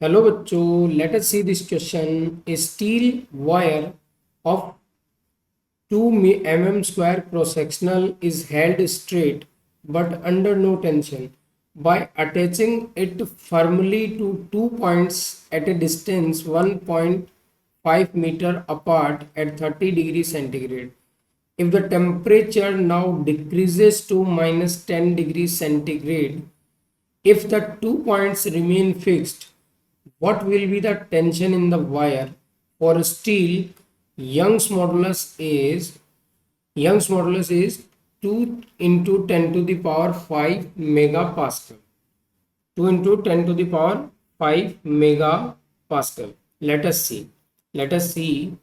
Hello बच्चों, late us see this question. A steel wire of 2 mm square cross sectional is held straight but under no tension by attaching it firmly to 2 points at a distance 1.5 meter apart at 30 degrees centigrade. If the temperature now decreases to minus 10 degrees centigrade, if the 2 points remain fixed, what will be the tension in the wire? For steel, Young's modulus is 2 into 10 to the power 5 megapascal. 2 into 10 to the power 5 megapascal. Let us see.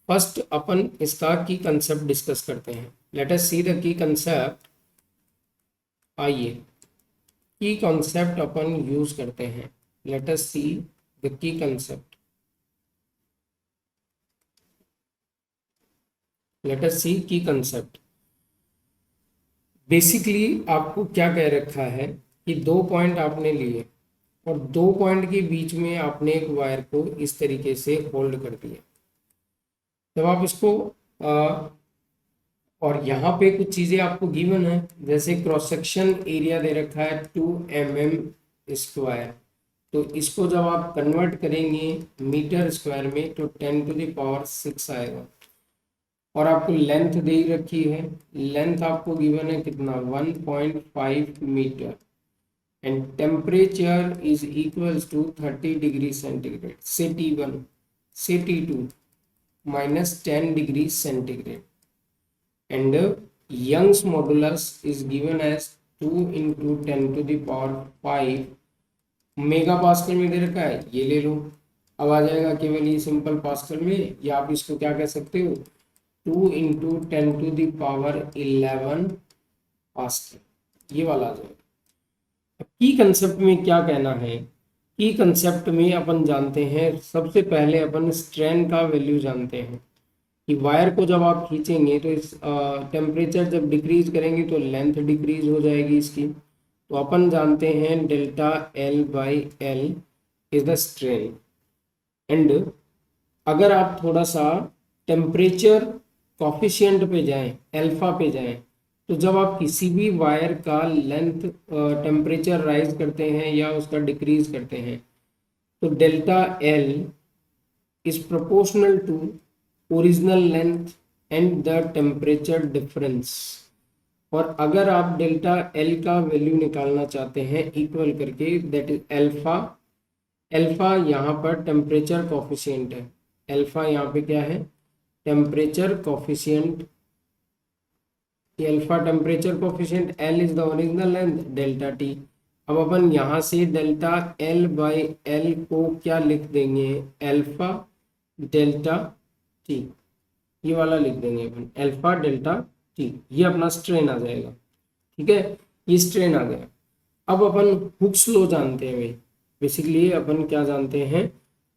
First अपन इसका key concept discuss करते हैं. Let us see the key concept. आइए key concept अपन use करते हैं. Let us see the key concept. Let us see key concept. Basically आपको क्या कह रखा है कि 2 पॉइंट आपने लिए और 2 पॉइंट के बीच में आपने एक वायर को इस तरीके से होल्ड कर दिया. जब आप इसको और यहाँ पे कुछ चीज़ें आपको गिवन है, जैसे क्रॉस सेक्शन एरिया दे रखा है 2 mm स्क्वायर. तो इसको जब आप कन्वर्ट करेंगे मीटर स्क्वायर में तो 10 टू द पावर 6 आएगा. और आपको लेंथ दे रखी है, लेंथ आपको गिवन है कितना 1.5 metre. And temperature is equals to 30 degree centigrade से T1 से T2 minus 10 degrees centigrade. And Young's modulus is given as 2 into 10 to the power 5 mega pascal में दे रखा है. ये ले लो, अब आ जाएगा केवल ये सिंपल पास्कल में, या आप इसको क्या कह सकते हो 2 into 10 to the power 11 pascal, ये वाला आ जाएगा. की कंसेप्ट में क्या कहना है? की कंसेप्ट में अपन जानते हैं, सबसे पहले अपन स्ट्रेन का वैल्यू जानते हैं कि वायर को जब आप खींचेंगे तो इस टेम्परेचर जब डिक्रीज करेंगे तो लेंथ डिक्रीज हो जाएगी इसकी. तो अपन जानते हैं delta L by L is the strain. And अगर आप थोड़ा सा टेम्परेचर कॉफिशिएंट पे जाएं, अल्फा पे जाएं, तो जब आप किसी भी वायर का लेंथ टेम्परेचर राइज करते हैं या उसका डिक्रीज करते हैं तो delta L is proportional to original length and the temperature difference. और अगर आप डेल्टा L का वैल्यू निकालना चाहते हैं इक्वल करके, दैट इज अल्फा. अल्फा यहाँ पर टेम्परेचर कॉफिशिएंट है. अल्फा यहाँ पे क्या है? Temperature coefficient. Alpha temperature coefficient, L is the original length, delta T. अब अपन यहाँ से डेल्टा L बाई एल को क्या लिख देंगे? अल्फा डेल्टा T, ये वाला लिख देंगे अपन, अल्फा डेल्टा T. ये अपना स्ट्रेन आ जाएगा. ठीक है, ये स्ट्रेन आ गया. अब अपन हुक्स लॉ जानते हैं भाई. बेसिकली अपन क्या जानते हैं?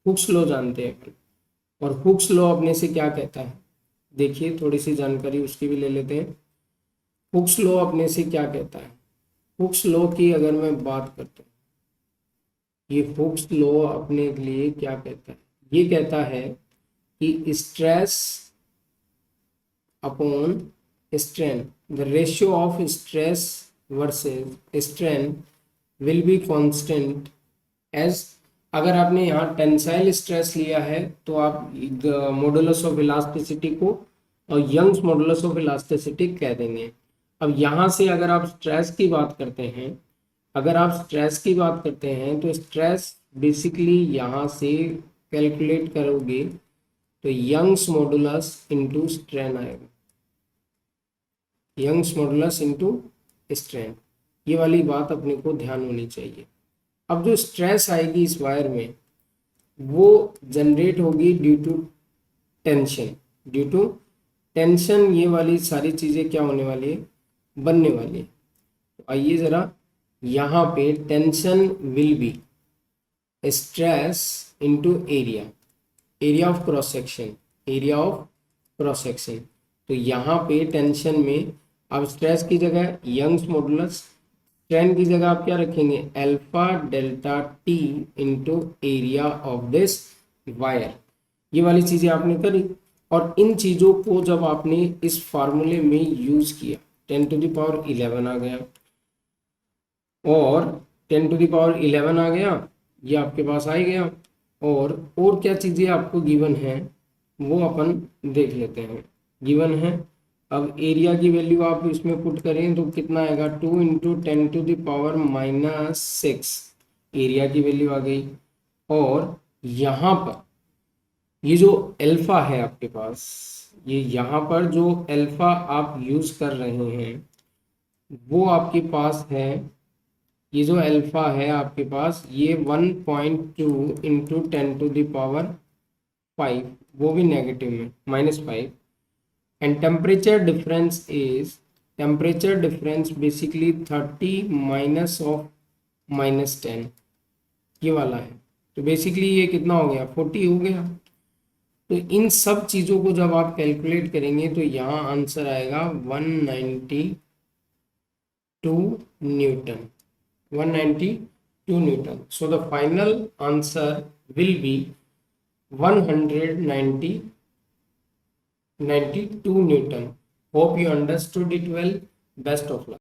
हुक्स लॉ जानते हैं अपन. और हुक्स लॉ अपने से क्या कहता है, देखिए थोड़ी सी जानकारी उसकी भी ले लेते हैं. हुक्स लॉ अपने से क्या कहता है? हुक्स लॉ की अगर मैं बात करता हूँ, ये हुक्स लॉ अपने लिए क्या कहता है? ये कहता है कि stress upon strain, the ratio of stress versus strain will be constant as. अगर आपने यहाँ टेंसाइल स्ट्रेस लिया है तो आप मॉडुलस ऑफ इलास्टिसिटी को और यंग्स मॉडुलस ऑफ इलास्टिसिटी कह देंगे. अब यहाँ से अगर आप स्ट्रेस की बात करते हैं, तो स्ट्रेस बेसिकली यहाँ से कैलकुलेट करोगे तो यंग्स मॉडुलस इनटू स्ट्रेन आएगा. यंग्स मॉडुलस इनटू स्ट्रेन, ये वाली बात अपने को ध्यान होनी चाहिए. अब जो स्ट्रेस आएगी इस वायर में वो जनरेट होगी ड्यू टू टेंशन. ये वाली सारी चीज़ें क्या होने वाली है? बनने वाली है. तो आइए ज़रा यहाँ पे tension will be stress into area of cross section. तो यहाँ पे टेंशन में अब स्ट्रेस की जगह यंग्स मॉडुलस, 10 की जगह आप क्या रखेंगे, alpha delta T into area of this wire. ये वाली चीजें आपने करी, और इन चीजों को जब आपने इस फार्मूले में यूज किया, 10⁻11 आ गया, और 10⁻11 आ गया, ये आपके पास आ ही गया। और क्या चीज़ें आपको गिवन है वो अपन देख लेते हैं। गिवन है, अब एरिया की वैल्यू आप इसमें पुट करें तो कितना आएगा, 2 × 10⁻⁻6 एरिया की वैल्यू आ गई। और यहाँ पर ये जो अल्फा है आपके पास, ये यहाँ पर जो अल्फा आप यूज कर रहे हैं वो आपके पास है, ये जो अल्फा है आपके पास ये 1.2 इंटू 10⁻5, वो भी नेगेटिव में -5। And temperature difference basically 30 minus of -10, ये वाला है। तो बेसिकली ये कितना हो गया, 40 हो गया। तो इन सब चीज़ों को जब आप कैलकुलेट करेंगे तो यहाँ आंसर आएगा 192 Newton, 192 Newton. So the final answer will be 192 Newton. Hope you understood it well. Best of luck.